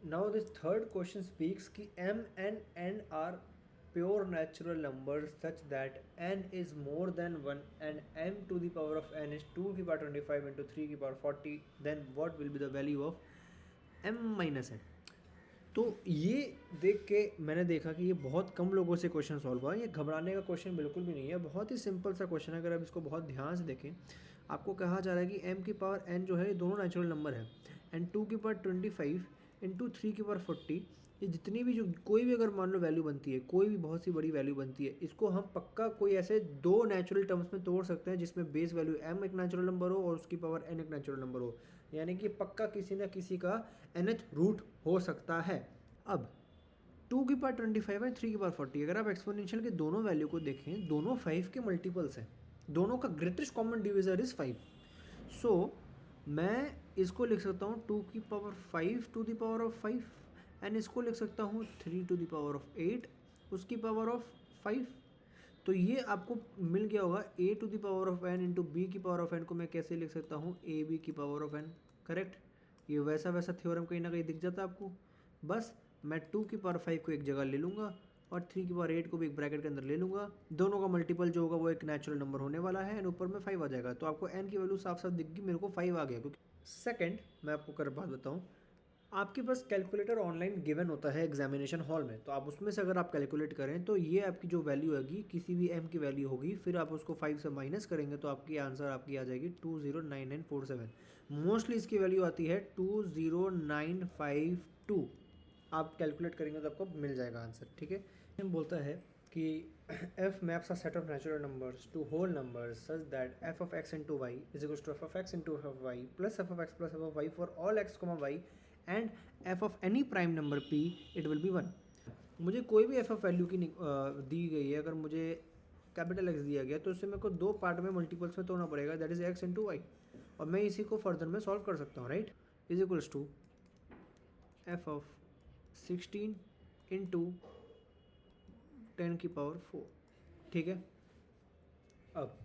Now this third question speaks कि m and n are pure natural numbers such that n is more than 1 and m to the power of n is 2 की power 25 into 3 की power 40, then what will be the value of m minus n। तो ये देख के मैंने देखा कि ये बहुत कम लोगों से क्वेश्चन सॉल्व हुआ। ये घबराने का क्वेश्चन बिल्कुल भी नहीं है, बहुत ही सिंपल सा क्वेश्चन है। अगर आप इसको बहुत ध्यान से देखें, आपको कहा जा रहा है कि m की पावर n जो है ये दोनों नेचुरल नंबर है, एंड 2 की पावर 25 इंटू 3 की पावर 40, ये जितनी भी जो कोई भी अगर मान लो वैल्यू बनती है, कोई भी बहुत सी बड़ी वैल्यू बनती है, इसको हम पक्का कोई ऐसे दो नेचुरल टर्म्स में तोड़ सकते हैं जिसमें बेस वैल्यू m एक नेचुरल नंबर हो और उसकी पावर n एक नेचुरल नंबर हो, यानी कि पक्का किसी न किसी का nth रूट हो सकता है। अब 2 की पावर 25 है, 3 की पावर 40, अगर आप एक्सपोनेंशियल के दोनों वैल्यू को देखें, दोनों 5 के मल्टीपल्स हैं, दोनों का ग्रेटेस्ट कॉमन डिविजर इज 5। सो मैं इसको लिख सकता हूँ 2 की power 5 to the power of 5, and इसको लिख सकता हूँ 3 टू द पावर ऑफ 8 उसकी पावर ऑफ 5। तो ये आपको मिल गया होगा a to the power of n into B की पावर ऑफ n को मैं कैसे लिख सकता हूँ ए बी की पावर ऑफ n। करेक्ट, ये वैसा वैसा थ्योरम कहीं ना कहीं दिख जाता है आपको। बस मैं 2 की पावर 5 को एक जगह ले लूँगा और 3 की पावर 8 को भी एक ब्रैकेट के अंदर ले लूँगा, दोनों का मल्टीपल जो होगा वो एक नेचुरल नंबर होने वाला है, एंड ऊपर में 5 आ जाएगा। तो आपको n की वैल्यू साफ साफ दिख गई, मेरे को 5 आ गया। क्योंकि सेकंड मैं आपको कर बात बताऊँ, आपके पास कैलकुलेटर ऑनलाइन गिवन होता है एग्जामिनेशन हॉल में, तो आप उसमें से अगर आप कैलकुलेट करें तो ये आपकी जो वैल्यू होगी, किसी भी m की वैल्यू होगी, फिर आप उसको 5 से माइनस करेंगे तो आपकी आंसर आपकी आ जाएगी 209947। मोस्टली इसकी वैल्यू आती है 20952। आप कैलकुलेट करेंगे तो आपको मिल जाएगा आंसर। ठीक है, हम बोलता है कि f maps a set of natural numbers to whole numbers such that f of x into y is equals to f of x into f of y plus f of x plus f of y for all x comma y and f of any prime number p it will be 1। मुझे कोई भी f of value की दी गई है, अगर मुझे capital x दिया गया तो उससे मेरे को दो पार्ट में मल्टीपल्स में तोड़ना पड़ेगा, that is x into y, और मैं इसी को फर्दर में सॉल्व कर सकता हूँ, right. Is equals to f of 16 into 10 की पावर 4। ठीक है, अब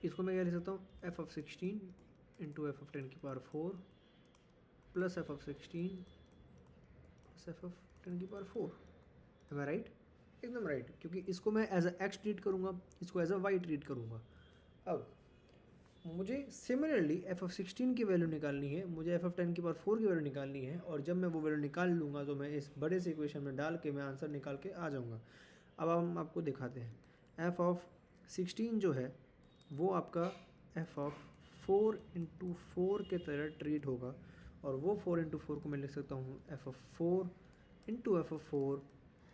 इसको मैं क्या लिख सकता हूँ, f of 16 into f of 10 की power 4 plus f of 16 plus f of 10 की पावर 4। M I right? एकदम राइट, क्योंकि इसको मैं एज अ x ट्रीट करूँगा, इसको एज अ y ट्रीट करूँगा। अब मुझे सिमिलरली f of 16 की वैल्यू निकालनी है, मुझे f of 10 की पावर 4 की वैल्यू निकालनी है, और जब मैं वो वैल्यू निकाल लूँगा तो मैं इस बड़े से इक्वेशन में डाल के मैं आंसर निकाल के आ जाऊँगा। अब हम आपको दिखाते हैं, f of 16 जो है वो आपका f of 4 इंटू 4 के तरह ट्रीट होगा, और वो 4 इंटू 4 को मैं लिख सकता हूँ f of 4 into f of 4।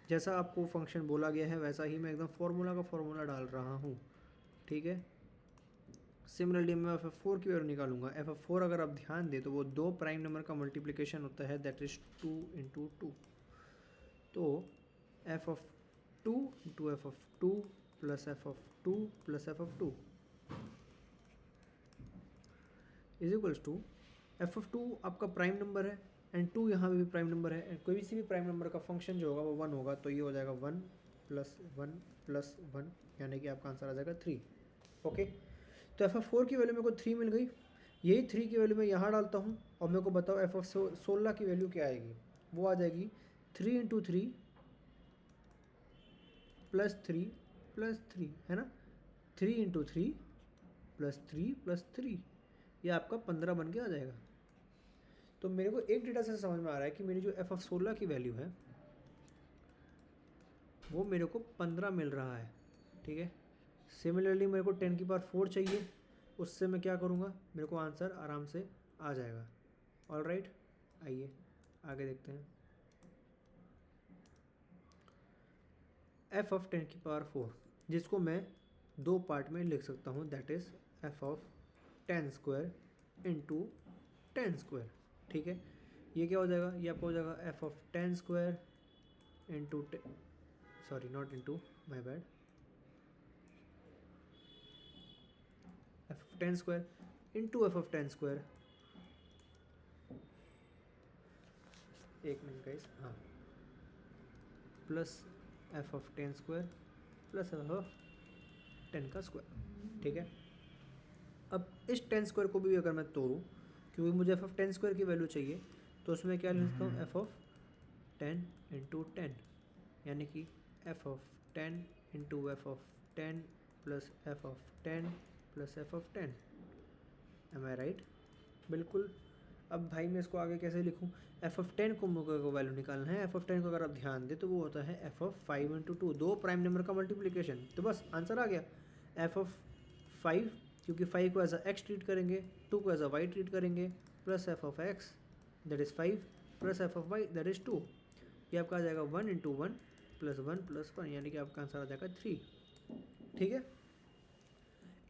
जैसा आपको फंक्शन बोला गया है वैसा ही मैं एकदम फार्मूला का फार्मूला डाल रहा हूँ। ठीक है, सिमिलरली मैं एफ ऑफ 4 की वैल्यू निकालूंगा। एफ ऑफ 4 अगर आप ध्यान दें तो वो दो प्राइम नंबर का मल्टीप्लिकेशन होता है, दैट इज 2 इंटू 2। तो F of 2 into F of 2 plus F of 2 plus F of 2 is equals to F of 2 आपका प्राइम नंबर है, एंड 2 यहाँ पे भी प्राइम नंबर है, एंड कोई भी भी प्राइम नंबर का फंक्शन जो होगा वो 1 होगा, तो ये हो जाएगा 1 प्लस 1 प्लस 1, यानी कि आपका आंसर आ जाएगा 3। ओके, तो एफ ऑफ 4 की वैल्यू मेरे को 3 मिल गई, यही 3 की वैल्यू मैं यहाँ डालता हूँ, और मेरे को बताओ एफ ऑफ 16 की वैल्यू क्या आएगी। वो आ जाएगी 3 इंटू 3 प्लस 3 प्लस 3, है ना, 3 इंटू 3 प्लस 3, ये आपका 15 बन के आ जाएगा। तो मेरे को एक डेटा से समझ में आ रहा है कि मेरी जो एफ ऑफ 16 की वैल्यू है वो मेरे को 15 मिल रहा है। ठीक है, सिमिलरली मेरे को 10 की पावर 4 चाहिए, उससे मैं क्या करूँगा, मेरे को आंसर आराम से आ जाएगा। ऑल राइट, आइए आगे देखते हैं। एफ ऑफ 10 की पावर 4, जिसको मैं दो पार्ट में लिख सकता हूँ, that is F of 10 square into 10 square. ठीक है, ये क्या हो जाएगा, ये आपका हो जाएगा F of 10 square into, sorry not into, my bad, F of 10 square into F of 10 square. एक मिनट गाइस, हाँ, plus F of 10 square plus F of 10 का स्क्वायर। ठीक है, अब इस 10 स्क्वायर को भी अगर मैं तोड़ूँ, क्योंकि मुझे एफ ऑफ 10 स्क्वायर की वैल्यू चाहिए, तो उसमें क्या लिख सकता हूँ, एफ ऑफ 10 इंटू 10, यानी कि F of 10 into F of 10 plus F of 10 plus F of 10। Am I right? बिल्कुल। अब भाई मैं इसको आगे कैसे लिखूँ, एफ ऑफ 10 को मुझे को वैल्यू निकालना है। एफ ऑफ 10 को अगर आप ध्यान दें तो वो होता है एफ ऑफ 5 इंटू 2, दो प्राइम नंबर का मल्टीप्लिकेशन। तो बस आंसर आ गया, एफ ऑफ 5, क्योंकि 5 को एज अ एक्स ट्रीट करेंगे, 2 को एज अ वाई ट्रीट करेंगे, plus F of X that is 5 plus F of Y that is 2। ये आपका आ जाएगा 1 इंटू 1 प्लस 1 प्लस 1, यानी कि आपका आंसर आ जाएगा 3। ठीक है,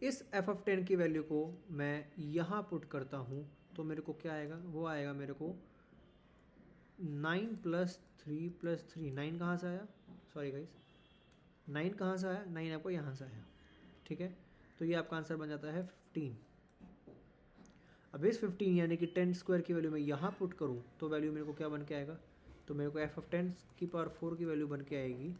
इस एफ ऑफ 10 की वैल्यू को मैं यहाँ पुट करता हूँ तो मेरे को क्या आएगा, वो आएगा मेरे को 9 प्लस 3 प्लस 3। 9 कहाँ से आया, सॉरी गाइस, 9 कहाँ से आया, 9 आपको यहाँ से आया। ठीक है, तो ये आपका आंसर बन जाता है 15। अब इस 15 यानी कि 10 स्क्वायर की वैल्यू मैं यहाँ पुट करूँ तो वैल्यू मेरे को क्या बन के आएगा, तो मेरे को एफ ऑफ 10 की पावर 4 की वैल्यू बन के आएगी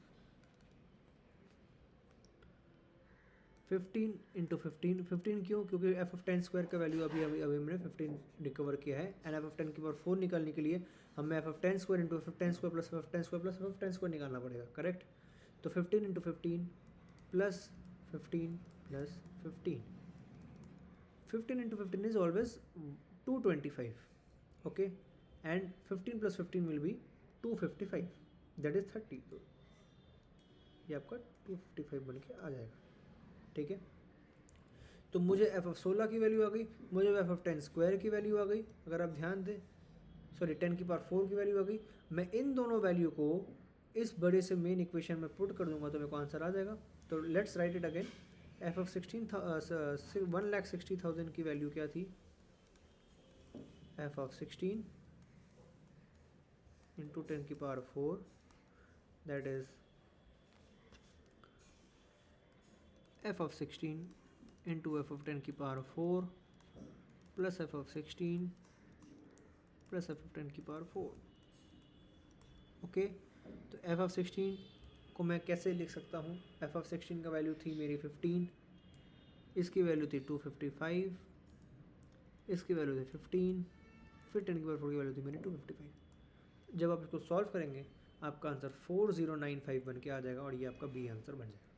15 इंटू 15। 15 क्यों, क्योंकि एफ ऑफ 10 स्क्वायर का वैल्यू अभी मैंने 15 रिकवर किया है, एंड एफ ऑफ 10 की पावर 4 निकालने के लिए हमें F of 10 square into F of 10 square plus F of 10 square plus F of 10 square निकालना पड़ेगा, करेक्ट। तो 15 into 15 plus 15 plus 15, 15 into 15 is always 225, okay, and 15 plus 15 will be 255, that is 30। तो ये आपका 255 बन के आ जाएगा। ठीक है, तो मुझे एफ ऑफ 16 की वैल्यू आ गई, मुझे एफ ऑफ 10 स्क्वायर की वैल्यू आ गई, अगर आप ध्यान दें, सॉरी 10 की पावर 4 की वैल्यू आ गई। मैं इन दोनों वैल्यू को इस बड़े से मेन इक्वेशन में पुट कर दूंगा तो मेरे को आंसर आ जाएगा। तो let's write it again, F of 1,60,000 की वैल्यू क्या थी, एफ ऑफ 16 इंटू 10 की power 4 that is F of 16 into F of 10 की power 4 plus F of 16 plus F of 10 की पावर 4। ओके, तो एफ ऑफ 16 को मैं कैसे लिख सकता हूँ, एफ ऑफ 16 का वैल्यू थी मेरी 15, इसकी वैल्यू थी 255, इसकी वैल्यू थी 15, फिर 10 की पावर 4 की वैल्यू थी मेरी 255। जब आप इसको सॉल्व करेंगे आपका आंसर 4095 बन के आ जाएगा और ये आपका बी आंसर बन जाएगा।